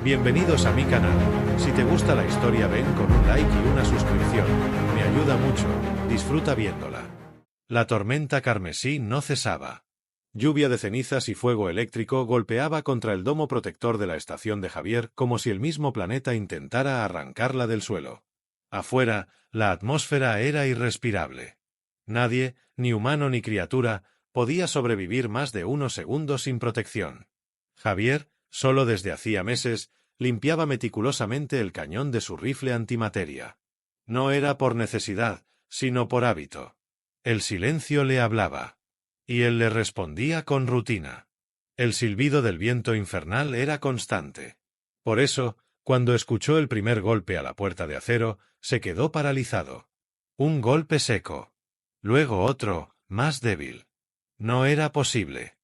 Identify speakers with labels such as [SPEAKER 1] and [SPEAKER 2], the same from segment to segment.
[SPEAKER 1] Bienvenidos a mi canal. Si te gusta la historia ven con un like y una suscripción, me ayuda mucho, disfruta viéndola. La tormenta carmesí no cesaba. Lluvia de cenizas y fuego eléctrico golpeaba contra el domo protector de la estación de Javier como si el mismo planeta intentara arrancarla del suelo. Afuera, la atmósfera era irrespirable. Nadie, ni humano ni criatura, podía sobrevivir más de unos segundos sin protección. Javier, solo desde hacía meses, limpiaba meticulosamente el cañón de su rifle antimateria. No era por necesidad, sino por hábito. El silencio le hablaba. Y él le respondía con rutina. El silbido del viento infernal era constante. Por eso, cuando escuchó el primer golpe a la puerta de acero, se quedó paralizado. Un golpe seco. Luego otro, más débil. No era posible.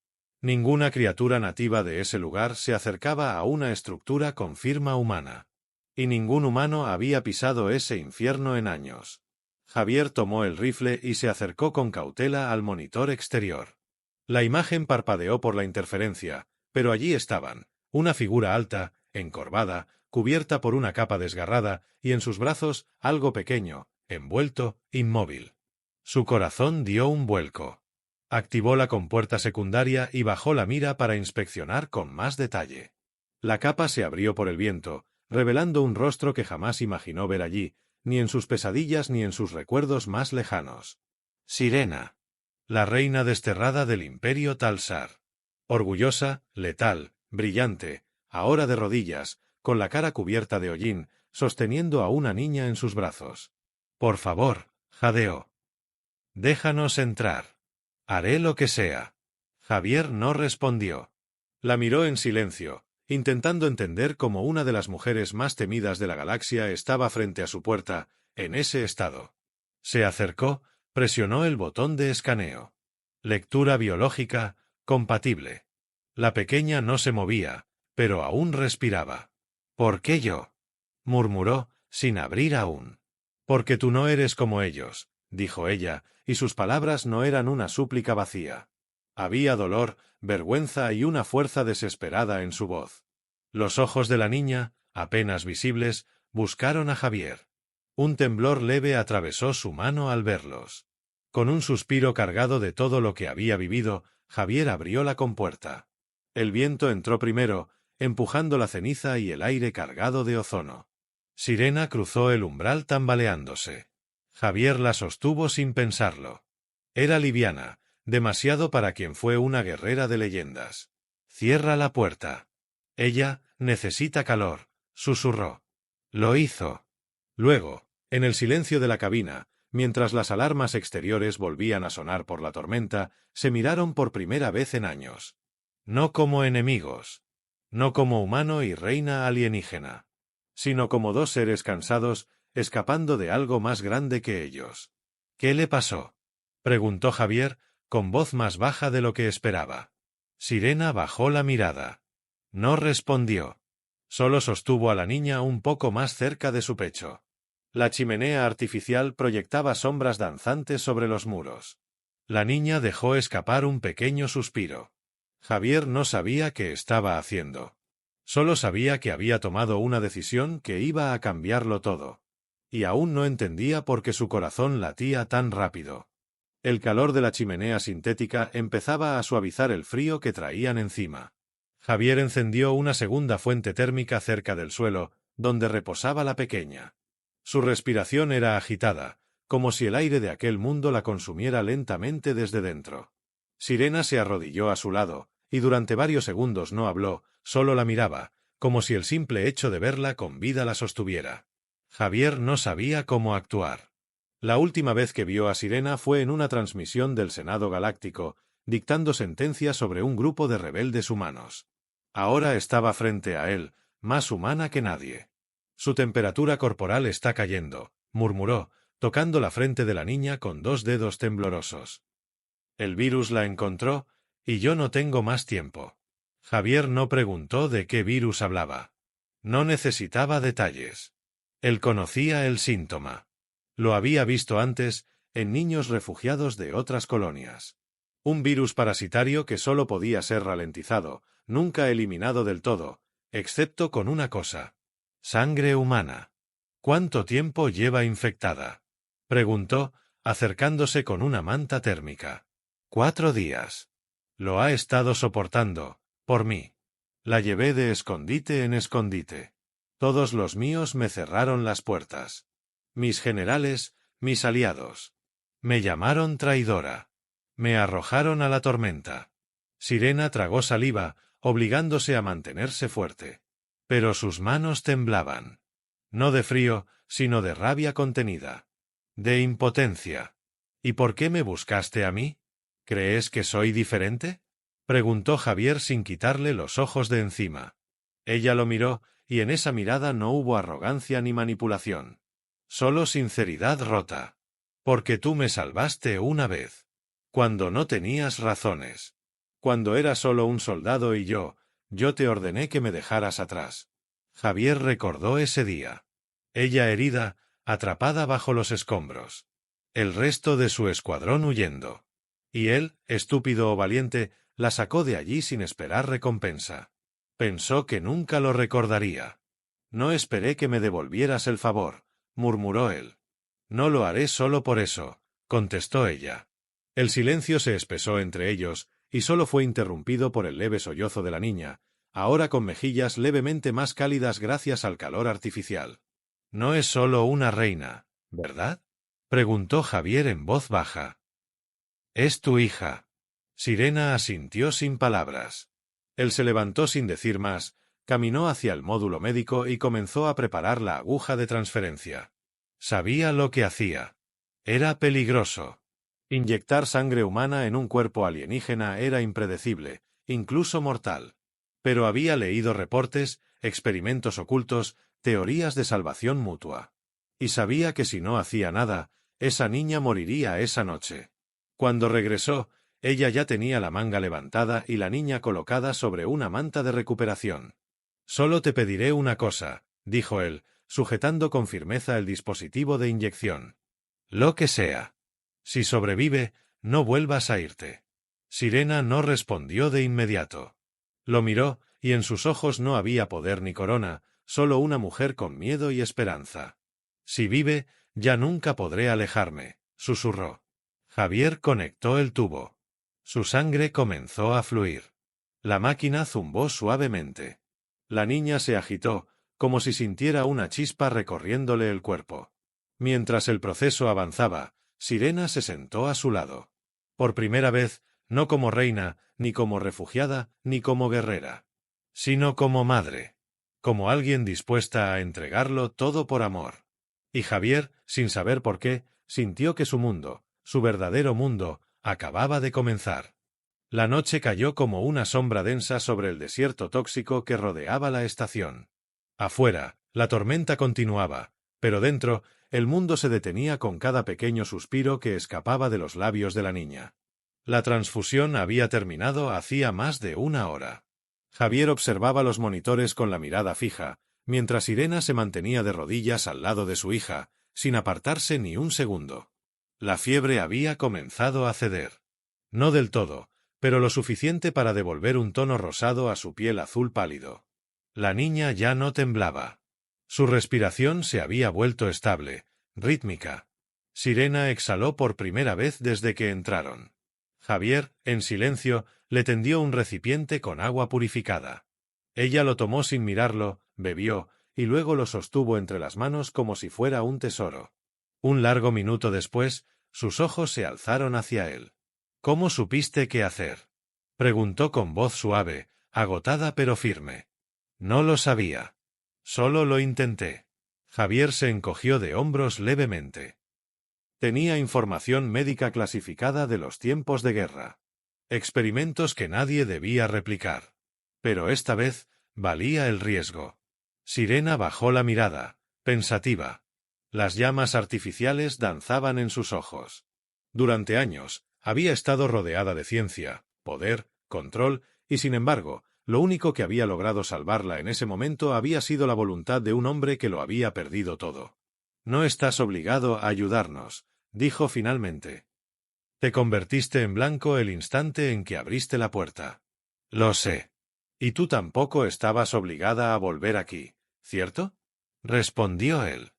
[SPEAKER 1] Ninguna criatura nativa de ese lugar se acercaba a una estructura con firma humana. Y ningún humano había pisado ese infierno en años. Javier tomó el rifle y se acercó con cautela al monitor exterior. La imagen parpadeó por la interferencia, pero allí estaban, una figura alta, encorvada, cubierta por una capa desgarrada, y en sus brazos algo pequeño, envuelto, inmóvil. Su corazón dio un vuelco. Activó la compuerta secundaria y bajó la mira para inspeccionar con más detalle. La capa se abrió por el viento, revelando un rostro que jamás imaginó ver allí, ni en sus pesadillas ni en sus recuerdos más lejanos. Sirena. La reina desterrada del imperio Talsar. Orgullosa, letal, brillante, ahora de rodillas, con la cara cubierta de hollín, sosteniendo a una niña en sus brazos. Por favor, jadeó. Déjanos entrar. Haré lo que sea. Javier no respondió. La miró en silencio, intentando entender cómo una de las mujeres más temidas de la galaxia estaba frente a su puerta, en ese estado. Se acercó, presionó el botón de escaneo. Lectura biológica, compatible. La pequeña no se movía, pero aún respiraba. ¿Por qué yo? Murmuró, sin abrir aún. Porque tú no eres como ellos, dijo ella, y sus palabras no eran una súplica vacía. Había dolor, vergüenza y una fuerza desesperada en su voz. Los ojos de la niña, apenas visibles, buscaron a Javier. Un temblor leve atravesó su mano al verlos. Con un suspiro cargado de todo lo que había vivido, Javier abrió la compuerta. El viento entró primero, empujando la ceniza y el aire cargado de ozono. Sirena cruzó el umbral tambaleándose. Javier la sostuvo sin pensarlo. Era liviana, demasiado para quien fue una guerrera de leyendas. Cierra la puerta. Ella necesita calor, susurró. Lo hizo. Luego, en el silencio de la cabina, mientras las alarmas exteriores volvían a sonar por la tormenta, se miraron por primera vez en años. No como enemigos. No como humano y reina alienígena. Sino como dos seres cansados, escapando de algo más grande que ellos. ¿Qué le pasó?, preguntó Javier, con voz más baja de lo que esperaba. Sirena bajó la mirada. No respondió. Solo sostuvo a la niña un poco más cerca de su pecho. La chimenea artificial proyectaba sombras danzantes sobre los muros. La niña dejó escapar un pequeño suspiro. Javier no sabía qué estaba haciendo. Solo sabía que había tomado una decisión que iba a cambiarlo todo. Y aún no entendía por qué su corazón latía tan rápido. El calor de la chimenea sintética empezaba a suavizar el frío que traían encima. Javier encendió una segunda fuente térmica cerca del suelo, donde reposaba la pequeña. Su respiración era agitada, como si el aire de aquel mundo la consumiera lentamente desde dentro. Sirena se arrodilló a su lado, y durante varios segundos no habló, solo la miraba, como si el simple hecho de verla con vida la sostuviera. Javier no sabía cómo actuar. La última vez que vio a Sirena fue en una transmisión del Senado Galáctico, dictando sentencias sobre un grupo de rebeldes humanos. Ahora estaba frente a él, más humana que nadie. Su temperatura corporal está cayendo, murmuró, tocando la frente de la niña con dos dedos temblorosos. El virus la encontró, y yo no tengo más tiempo. Javier no preguntó de qué virus hablaba. No necesitaba detalles. Él conocía el síntoma. Lo había visto antes, en niños refugiados de otras colonias. Un virus parasitario que solo podía ser ralentizado, nunca eliminado del todo, excepto con una cosa. Sangre humana. ¿Cuánto tiempo lleva infectada? Preguntó, acercándose con una manta térmica. 4 días. Lo ha estado soportando, por mí. La llevé de escondite en escondite. Todos los míos me cerraron las puertas. Mis generales, mis aliados. Me llamaron traidora. Me arrojaron a la tormenta. Sirena tragó saliva, obligándose a mantenerse fuerte. Pero sus manos temblaban. No de frío, sino de rabia contenida. De impotencia. ¿Y por qué me buscaste a mí? ¿Crees que soy diferente? Preguntó Javier sin quitarle los ojos de encima. Ella lo miró, y en esa mirada no hubo arrogancia ni manipulación. Solo sinceridad rota. Porque tú me salvaste una vez. Cuando no tenías razones. Cuando era solo un soldado y yo te ordené que me dejaras atrás. Javier recordó ese día. Ella herida, atrapada bajo los escombros. El resto de su escuadrón huyendo. Y él, estúpido o valiente, la sacó de allí sin esperar recompensa. Pensó que nunca lo recordaría. No esperé que me devolvieras el favor, murmuró él. No lo haré solo por eso, contestó ella. El silencio se espesó entre ellos, y solo fue interrumpido por el leve sollozo de la niña, ahora con mejillas levemente más cálidas gracias al calor artificial. No es solo una reina, ¿verdad? Preguntó Javier en voz baja. Es tu hija. Sirena asintió sin palabras. Él se levantó sin decir más, caminó hacia el módulo médico y comenzó a preparar la aguja de transferencia. Sabía lo que hacía. Era peligroso. Inyectar sangre humana en un cuerpo alienígena era impredecible, incluso mortal. Pero había leído reportes, experimentos ocultos, teorías de salvación mutua. Y sabía que si no hacía nada, esa niña moriría esa noche. Cuando regresó, ella ya tenía la manga levantada y la niña colocada sobre una manta de recuperación. Solo te pediré una cosa, dijo él, sujetando con firmeza el dispositivo de inyección. Lo que sea. Si sobrevive, no vuelvas a irte. Sirena no respondió de inmediato. Lo miró, y en sus ojos no había poder ni corona, solo una mujer con miedo y esperanza. Si vive, ya nunca podré alejarme, susurró. Javier conectó el tubo. Su sangre comenzó a fluir. La máquina zumbó suavemente. La niña se agitó, como si sintiera una chispa recorriéndole el cuerpo. Mientras el proceso avanzaba, Sirena se sentó a su lado. Por primera vez, no como reina, ni como refugiada, ni como guerrera. Sino como madre. Como alguien dispuesta a entregarlo todo por amor. Y Javier, sin saber por qué, sintió que su mundo, su verdadero mundo, acababa de comenzar. La noche cayó como una sombra densa sobre el desierto tóxico que rodeaba la estación. Afuera, la tormenta continuaba, pero dentro, el mundo se detenía con cada pequeño suspiro que escapaba de los labios de la niña. La transfusión había terminado hacía más de 1 hora. Javier observaba los monitores con la mirada fija, mientras Irena se mantenía de rodillas al lado de su hija, sin apartarse ni un segundo. La fiebre había comenzado a ceder. No del todo, pero lo suficiente para devolver un tono rosado a su piel azul pálido. La niña ya no temblaba. Su respiración se había vuelto estable, rítmica. Sirena exhaló por primera vez desde que entraron. Javier, en silencio, le tendió un recipiente con agua purificada. Ella lo tomó sin mirarlo, bebió, y luego lo sostuvo entre las manos como si fuera un tesoro. Un largo minuto después, sus ojos se alzaron hacia él. ¿Cómo supiste qué hacer? Preguntó con voz suave, agotada pero firme. No lo sabía. Solo lo intenté. Javier se encogió de hombros levemente. Tenía información médica clasificada de los tiempos de guerra. Experimentos que nadie debía replicar. Pero esta vez, valía el riesgo. Sirena bajó la mirada, pensativa. Las llamas artificiales danzaban en sus ojos. Durante años, había estado rodeada de ciencia, poder, control, y sin embargo, lo único que había logrado salvarla en ese momento había sido la voluntad de un hombre que lo había perdido todo. No estás obligado a ayudarnos, dijo finalmente. Te convertiste en blanco el instante en que abriste la puerta. Lo sé. Y tú tampoco estabas obligada a volver aquí, ¿cierto? Respondió él.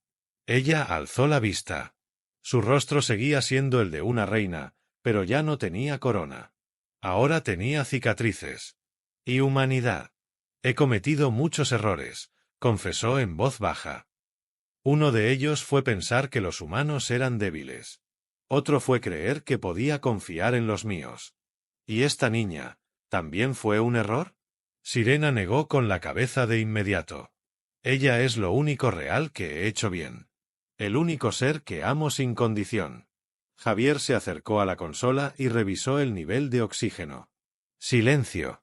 [SPEAKER 1] Ella alzó la vista. Su rostro seguía siendo el de una reina, pero ya no tenía corona. Ahora tenía cicatrices. Y humanidad. He cometido muchos errores, confesó en voz baja. Uno de ellos fue pensar que los humanos eran débiles. Otro fue creer que podía confiar en los míos. ¿Y esta niña, también fue un error? Sirena negó con la cabeza de inmediato. Ella es lo único real que he hecho bien. El único ser que amo sin condición. Javier se acercó a la consola y revisó el nivel de oxígeno. Silencio.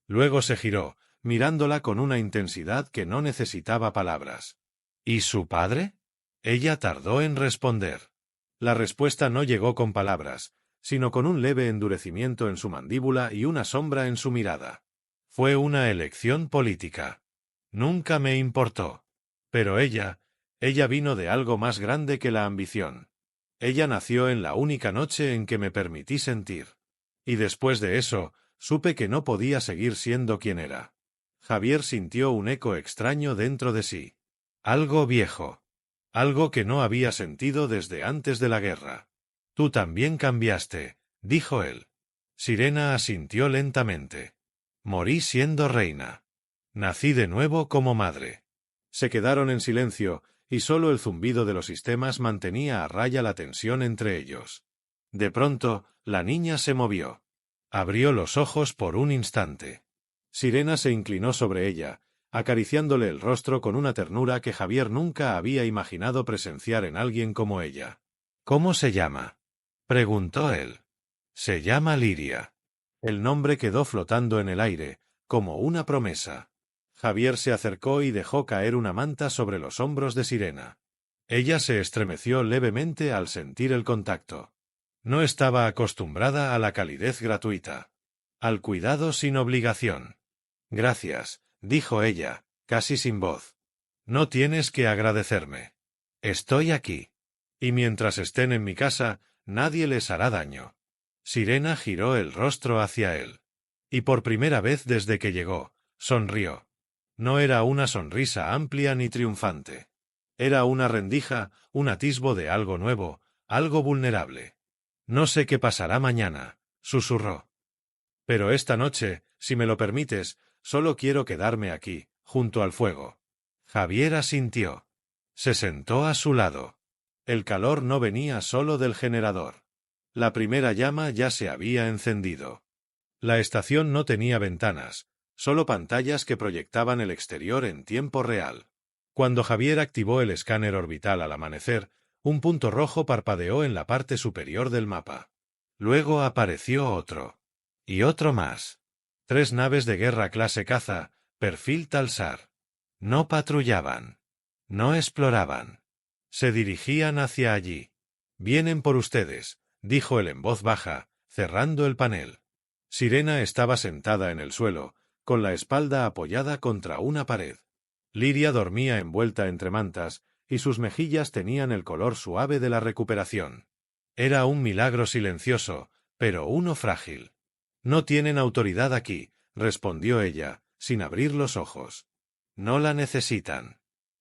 [SPEAKER 1] Luego se giró, mirándola con una intensidad que no necesitaba palabras. ¿Y su padre? Ella tardó en responder. La respuesta no llegó con palabras, sino con un leve endurecimiento en su mandíbula y una sombra en su mirada. Fue una elección política. Nunca me importó. Pero ella vino de algo más grande que la ambición. Ella nació en la única noche en que me permití sentir. Y después de eso, supe que no podía seguir siendo quien era. Javier sintió un eco extraño dentro de sí. Algo viejo. Algo que no había sentido desde antes de la guerra. Tú también cambiaste, dijo él. Sirena asintió lentamente. Morí siendo reina. Nací de nuevo como madre. Se quedaron en silencio, y solo el zumbido de los sistemas mantenía a raya la tensión entre ellos. De pronto, la niña se movió. Abrió los ojos por un instante. Sirena se inclinó sobre ella, acariciándole el rostro con una ternura que Javier nunca había imaginado presenciar en alguien como ella. ¿Cómo se llama?, preguntó él. Se llama Liria. El nombre quedó flotando en el aire, como una promesa. Javier se acercó y dejó caer una manta sobre los hombros de Sirena. Ella se estremeció levemente al sentir el contacto. No estaba acostumbrada a la calidez gratuita. Al cuidado sin obligación. Gracias, dijo ella, casi sin voz. No tienes que agradecerme. Estoy aquí. Y mientras estén en mi casa, nadie les hará daño. Sirena giró el rostro hacia él. Y por primera vez desde que llegó, sonrió. No era una sonrisa amplia ni triunfante. Era una rendija, un atisbo de algo nuevo, algo vulnerable. No sé qué pasará mañana, susurró. Pero esta noche, si me lo permites, solo quiero quedarme aquí, junto al fuego. Javier asintió. Se sentó a su lado. El calor no venía solo del generador. La primera llama ya se había encendido. La estación no tenía ventanas, solo pantallas que proyectaban el exterior en tiempo real. Cuando Javier activó el escáner orbital al amanecer, un punto rojo parpadeó en la parte superior del mapa. Luego apareció otro. Y otro más. 3 naves de guerra clase caza, perfil Talsar. No patrullaban. No exploraban. Se dirigían hacia allí. Vienen por ustedes, dijo él en voz baja, cerrando el panel. Sirena estaba sentada en el suelo, con la espalda apoyada contra una pared. Liria dormía envuelta entre mantas, y sus mejillas tenían el color suave de la recuperación. Era un milagro silencioso, pero uno frágil. No tienen autoridad aquí, respondió ella, sin abrir los ojos. No la necesitan.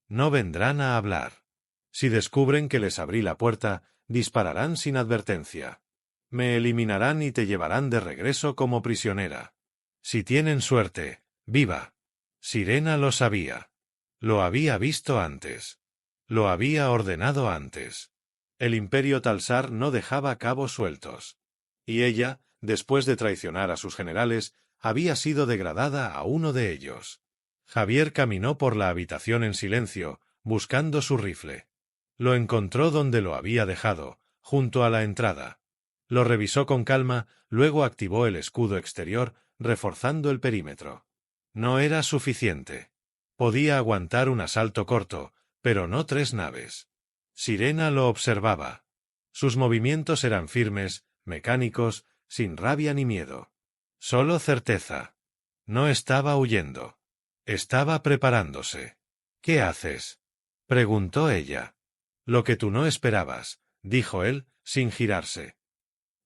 [SPEAKER 1] No vendrán a hablar. Si descubren que les abrí la puerta, dispararán sin advertencia. Me eliminarán y te llevarán de regreso como prisionera. Si tienen suerte, viva. Sirena lo sabía. Lo había visto antes. Lo había ordenado antes. El Imperio Talsar no dejaba cabos sueltos. Y ella, después de traicionar a sus generales, había sido degradada a uno de ellos. Javier caminó por la habitación en silencio, buscando su rifle. Lo encontró donde lo había dejado, junto a la entrada. Lo revisó con calma, luego activó el escudo exterior, reforzando el perímetro. No era suficiente. Podía aguantar un asalto corto, pero no 3 naves. Sirena lo observaba. Sus movimientos eran firmes, mecánicos, sin rabia ni miedo. Solo certeza. No estaba huyendo. Estaba preparándose. ¿Qué haces?, preguntó ella. Lo que tú no esperabas, dijo él, sin girarse.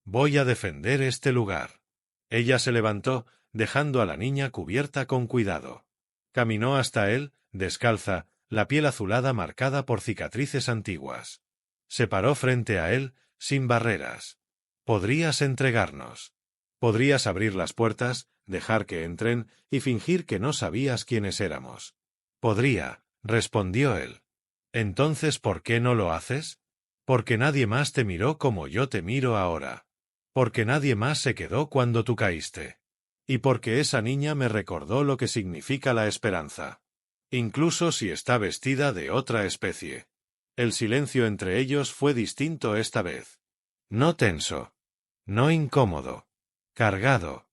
[SPEAKER 1] Voy a defender este lugar. Ella se levantó, dejando a la niña cubierta con cuidado. Caminó hasta él, descalza, la piel azulada marcada por cicatrices antiguas. Se paró frente a él, sin barreras. «Podrías entregarnos. Podrías abrir las puertas, dejar que entren y fingir que no sabías quiénes éramos». «Podría», respondió él. «Entonces, ¿por qué no lo haces?» «Porque nadie más te miró como yo te miro ahora. Porque nadie más se quedó cuando tú caíste. Y porque esa niña me recordó lo que significa la esperanza. Incluso si está vestida de otra especie». El silencio entre ellos fue distinto esta vez. No tenso. No incómodo. Cargado.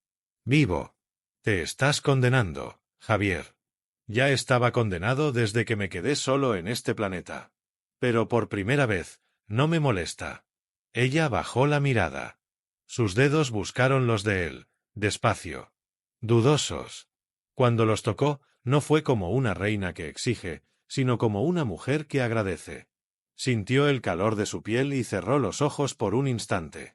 [SPEAKER 1] Vivo. Te estás condenando, Javier. Ya estaba condenado desde que me quedé solo en este planeta. Pero por primera vez, no me molesta. Ella bajó la mirada. Sus dedos buscaron los de él, despacio. Dudosos. Cuando los tocó, no fue como una reina que exige, sino como una mujer que agradece. Sintió el calor de su piel y cerró los ojos por un instante.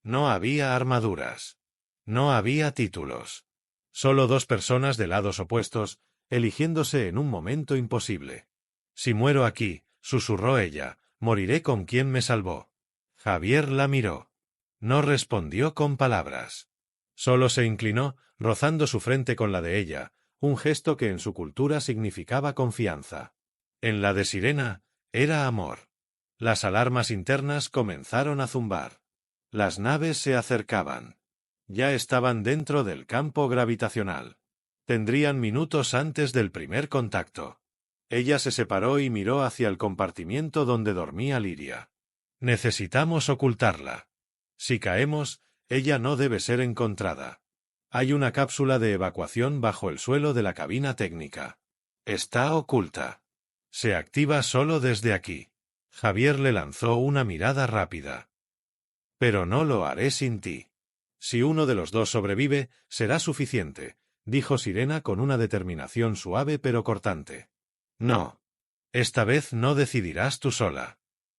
[SPEAKER 1] No había armaduras. No había títulos. Solo dos personas de lados opuestos, eligiéndose en un momento imposible. «Si muero aquí», susurró ella, «moriré con quien me salvó». Javier la miró. No respondió con palabras. Solo se inclinó, rozando su frente con la de ella, un gesto que en su cultura significaba confianza. En la de Sirena, era amor. Las alarmas internas comenzaron a zumbar. Las naves se acercaban. Ya estaban dentro del campo gravitacional. Tendrían minutos antes del primer contacto. Ella se separó y miró hacia el compartimiento donde dormía Liria. «Necesitamos ocultarla. Si caemos, ella no debe ser encontrada. Hay una cápsula de evacuación bajo el suelo de la cabina técnica. Está oculta. Se activa solo desde aquí». Javier le lanzó una mirada rápida. «Pero no lo haré sin ti. Si uno de los dos sobrevive, será suficiente», dijo Sirena con una determinación suave pero cortante. «No. Esta vez no decidirás tú sola».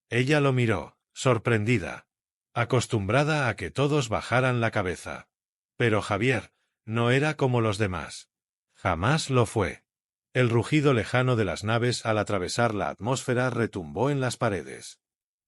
[SPEAKER 1] Ella lo miró, sorprendida, acostumbrada a que todos bajaran la cabeza. Pero Javier no era como los demás. Jamás lo fue. El rugido lejano de las naves al atravesar la atmósfera retumbó en las paredes.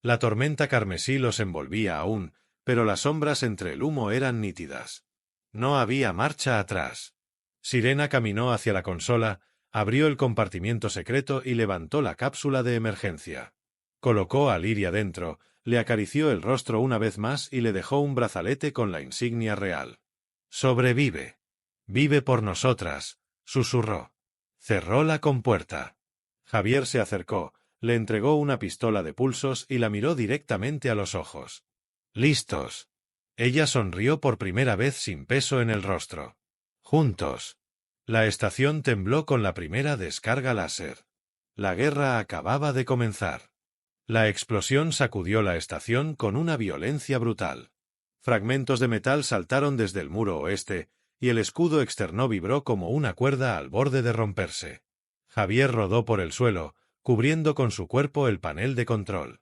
[SPEAKER 1] La tormenta carmesí los envolvía aún, pero las sombras entre el humo eran nítidas. No había marcha atrás. Sirena caminó hacia la consola, abrió el compartimiento secreto y levantó la cápsula de emergencia. Colocó a Liria dentro, le acarició el rostro una vez más y le dejó un brazalete con la insignia real. «Sobrevive. Vive por nosotras», susurró. Cerró la compuerta. Javier se acercó, le entregó una pistola de pulsos y la miró directamente a los ojos. «Listos». Ella sonrió por primera vez sin peso en el rostro. «Juntos». La estación tembló con la primera descarga láser. La guerra acababa de comenzar. La explosión sacudió la estación con una violencia brutal. Fragmentos de metal saltaron desde el muro oeste, y el escudo externo vibró como una cuerda al borde de romperse. Javier rodó por el suelo, cubriendo con su cuerpo el panel de control.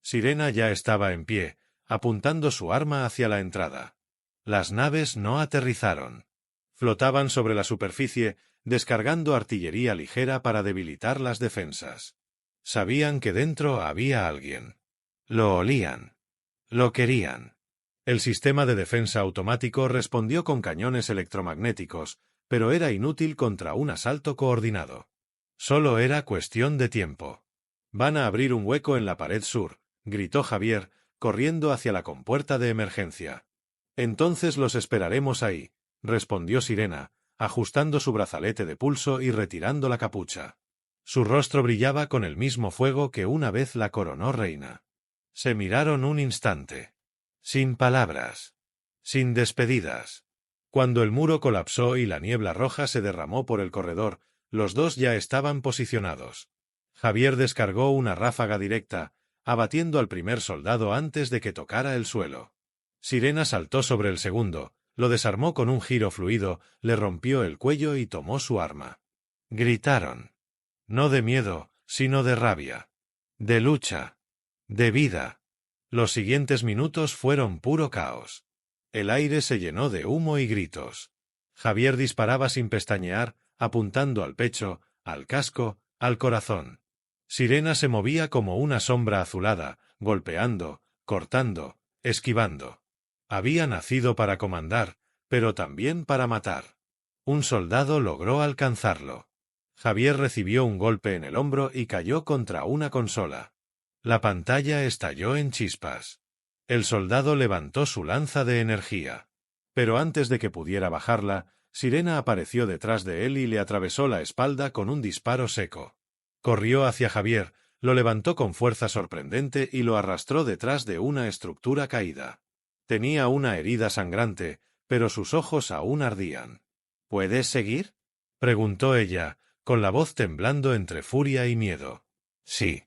[SPEAKER 1] Sirena ya estaba en pie, apuntando su arma hacia la entrada. Las naves no aterrizaron. Flotaban sobre la superficie, descargando artillería ligera para debilitar las defensas. Sabían que dentro había alguien. Lo olían. Lo querían. El sistema de defensa automático respondió con cañones electromagnéticos, pero era inútil contra un asalto coordinado. Solo era cuestión de tiempo. «Van a abrir un hueco en la pared sur», gritó Javier, corriendo hacia la compuerta de emergencia. «Entonces los esperaremos ahí», respondió Sirena, ajustando su brazalete de pulso y retirando la capucha. Su rostro brillaba con el mismo fuego que una vez la coronó reina. Se miraron un instante. Sin palabras. Sin despedidas. Cuando el muro colapsó y la niebla roja se derramó por el corredor, los dos ya estaban posicionados. Javier descargó una ráfaga directa, abatiendo al primer soldado antes de que tocara el suelo. Sirena saltó sobre el segundo, lo desarmó con un giro fluido, le rompió el cuello y tomó su arma. Gritaron. No de miedo, sino de rabia. De lucha. De vida. Los siguientes minutos fueron puro caos. El aire se llenó de humo y gritos. Javier disparaba sin pestañear, apuntando al pecho, al casco, al corazón. Sirena se movía como una sombra azulada, golpeando, cortando, esquivando. Había nacido para comandar, pero también para matar. Un soldado logró alcanzarlo. Javier recibió un golpe en el hombro y cayó contra una consola. La pantalla estalló en chispas. El soldado levantó su lanza de energía. Pero antes de que pudiera bajarla, Sirena apareció detrás de él y le atravesó la espalda con un disparo seco. Corrió hacia Javier, lo levantó con fuerza sorprendente y lo arrastró detrás de una estructura caída. Tenía una herida sangrante, pero sus ojos aún ardían. ¿Puedes seguir?, preguntó ella, con la voz temblando entre furia y miedo. Sí.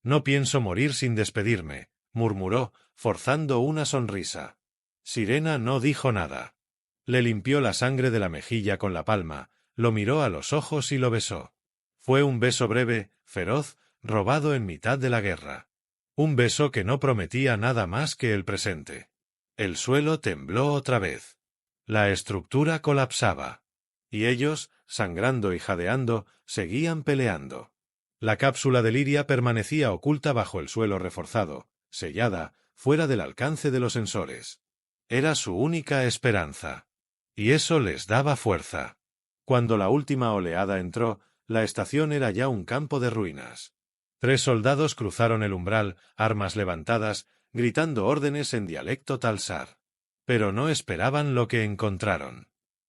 [SPEAKER 1] No pienso morir sin despedirme, murmuró, forzando una sonrisa. Sirena no dijo nada. Le limpió la sangre de la mejilla con la palma, lo miró a los ojos y lo besó. Fue un beso breve, feroz, robado en mitad de la guerra. Un beso que no prometía nada más que el presente. El suelo tembló otra vez. La estructura colapsaba. Y ellos, sangrando y jadeando, seguían peleando. La cápsula de Liria permanecía oculta bajo el suelo reforzado, sellada, fuera del alcance de los sensores. Era su única esperanza. Y eso les daba fuerza. Cuando la última oleada entró, la estación era ya un campo de ruinas. 3 soldados cruzaron el umbral, armas levantadas, gritando órdenes en dialecto talsar. Pero no esperaban lo que encontraron.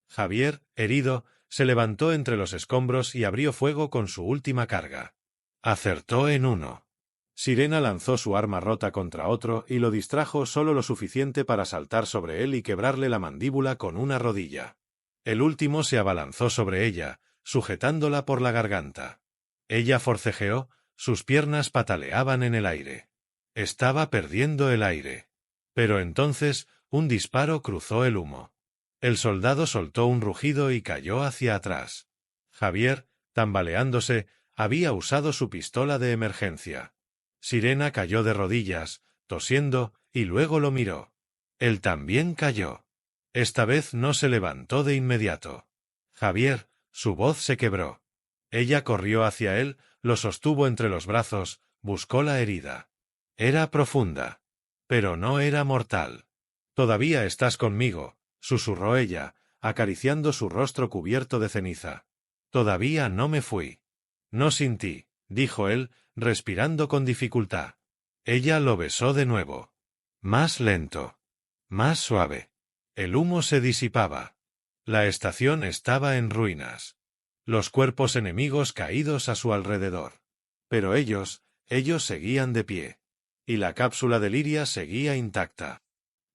[SPEAKER 1] Javier, herido, se levantó entre los escombros y abrió fuego con su última carga. Acertó en uno. Sirena lanzó su arma rota contra otro y lo distrajo solo lo suficiente para saltar sobre él y quebrarle la mandíbula con una rodilla. El último se abalanzó sobre ella, sujetándola por la garganta. Ella forcejeó, sus piernas pataleaban en el aire. Estaba perdiendo el aire. Pero entonces, un disparo cruzó el humo. El soldado soltó un rugido y cayó hacia atrás. Javier, tambaleándose, había usado su pistola de emergencia. Sirena cayó de rodillas, tosiendo, y luego lo miró. Él también cayó. Esta vez no se levantó de inmediato. Javier, su voz se quebró. Ella corrió hacia él, lo sostuvo entre los brazos, buscó la herida. Era profunda. Pero no era mortal. «Todavía estás conmigo», susurró ella, acariciando su rostro cubierto de ceniza. «Todavía no me fui». «No sin ti», dijo él, respirando con dificultad. Ella lo besó de nuevo. Más lento. Más suave. El humo se disipaba. La estación estaba en ruinas. Los cuerpos enemigos caídos a su alrededor. Pero ellos seguían de pie. Y la cápsula de Liria seguía intacta.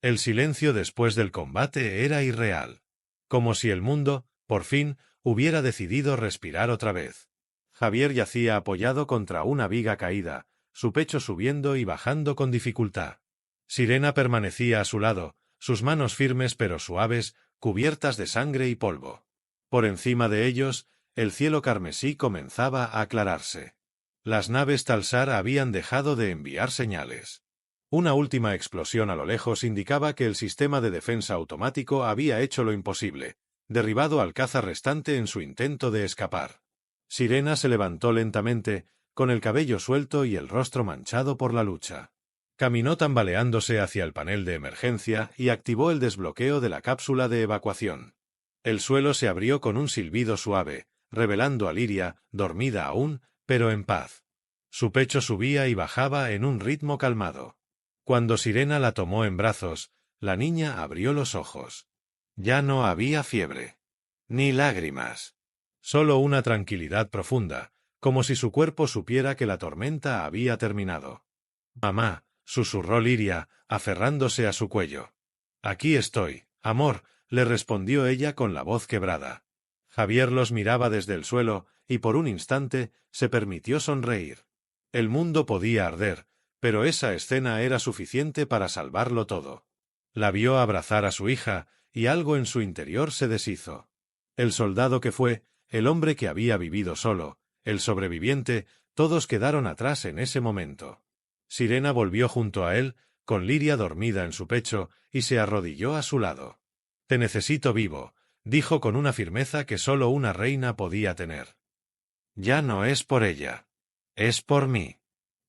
[SPEAKER 1] El silencio después del combate era irreal. Como si el mundo, por fin, hubiera decidido respirar otra vez. Javier yacía apoyado contra una viga caída, su pecho subiendo y bajando con dificultad. Sirena permanecía a su lado, sus manos firmes pero suaves, cubiertas de sangre y polvo. Por encima de ellos, el cielo carmesí comenzaba a aclararse. Las naves Talsar habían dejado de enviar señales. Una última explosión a lo lejos indicaba que el sistema de defensa automático había hecho lo imposible, derribado al caza restante en su intento de escapar. Sirena se levantó lentamente, con el cabello suelto y el rostro manchado por la lucha. Caminó tambaleándose hacia el panel de emergencia y activó el desbloqueo de la cápsula de evacuación. El suelo se abrió con un silbido suave, revelando a Liria, dormida aún, pero en paz. Su pecho subía y bajaba en un ritmo calmado. Cuando Sirena la tomó en brazos, la niña abrió los ojos. Ya no había fiebre. Ni lágrimas. Solo una tranquilidad profunda, como si su cuerpo supiera que la tormenta había terminado. «Mamá», susurró Liria, aferrándose a su cuello. «Aquí estoy, amor», le respondió ella con la voz quebrada. Javier los miraba desde el suelo, y por un instante se permitió sonreír. El mundo podía arder, pero esa escena era suficiente para salvarlo todo. La vio abrazar a su hija, y algo en su interior se deshizo. El soldado que fue, el hombre que había vivido solo, el sobreviviente, todos quedaron atrás en ese momento. Sirena volvió junto a él, con Liria dormida en su pecho, y se arrodilló a su lado. «Te necesito vivo», dijo con una firmeza que solo una reina podía tener. Ya no es por ella. Es por mí.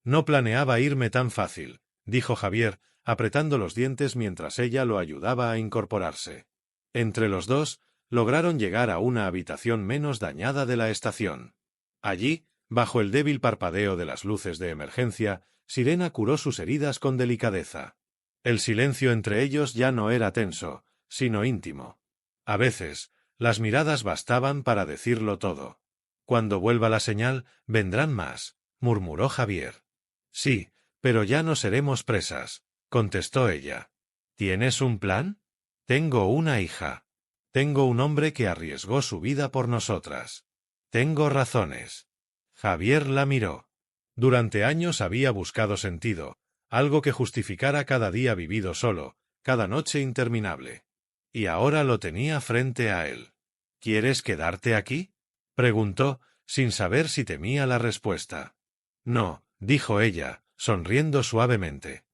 [SPEAKER 1] No planeaba irme tan fácil, dijo Javier, apretando los dientes mientras ella lo ayudaba a incorporarse. Entre los dos, lograron llegar a una habitación menos dañada de la estación. Allí, bajo el débil parpadeo de las luces de emergencia, Sirena curó sus heridas con delicadeza. El silencio entre ellos ya no era tenso, sino íntimo. A veces, las miradas bastaban para decirlo todo. Cuando vuelva la señal, vendrán más, murmuró Javier. Sí, pero ya no seremos presas, contestó ella. ¿Tienes un plan? Tengo una hija. Tengo un hombre que arriesgó su vida por nosotras. Tengo razones. Javier la miró. Durante años había buscado sentido, algo que justificara cada día vivido solo, cada noche interminable. Y ahora lo tenía frente a él. ¿Quieres quedarte aquí?, preguntó, sin saber si temía la respuesta. No, dijo ella, sonriendo suavemente.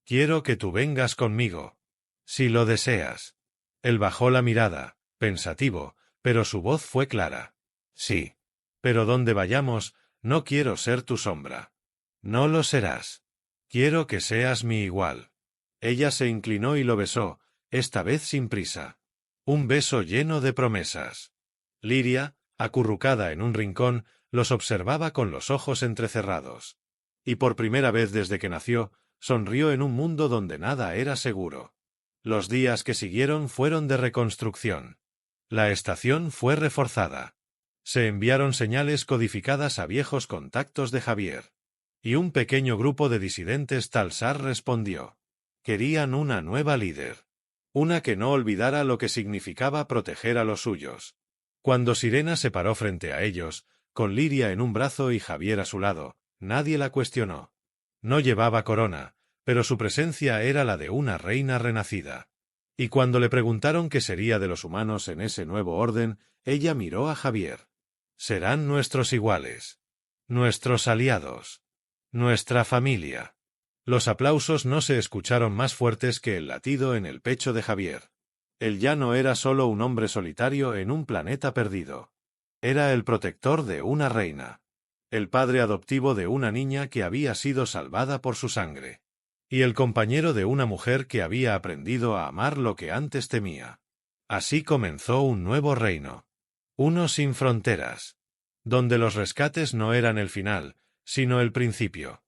[SPEAKER 1] Quiero que tú vengas conmigo. Si lo deseas. Él bajó la mirada, pensativo, pero su voz fue clara. Sí. Pero donde vayamos, no quiero ser tu sombra. No lo serás. Quiero que seas mi igual. Ella se inclinó y lo besó, esta vez sin prisa. Un beso lleno de promesas. Liria, acurrucada en un rincón, los observaba con los ojos entrecerrados. Y por primera vez desde que nació, sonrió en un mundo donde nada era seguro. Los días que siguieron fueron de reconstrucción. La estación fue reforzada. Se enviaron señales codificadas a viejos contactos de Javier. Y un pequeño grupo de disidentes Talsar respondió. Querían una nueva líder. Una que no olvidara lo que significaba proteger a los suyos. Cuando Sirena se paró frente a ellos, con Liria en un brazo y Javier a su lado, nadie la cuestionó. No llevaba corona, pero su presencia era la de una reina renacida. Y cuando le preguntaron qué sería de los humanos en ese nuevo orden, ella miró a Javier. Serán nuestros iguales. Nuestros aliados. Nuestra familia. Los aplausos no se escucharon más fuertes que el latido en el pecho de Javier. Él ya no era solo un hombre solitario en un planeta perdido. Era el protector de una reina. El padre adoptivo de una niña que había sido salvada por su sangre. Y el compañero de una mujer que había aprendido a amar lo que antes temía. Así comenzó un nuevo reino. Uno sin fronteras. Donde los rescates no eran el final, sino el principio.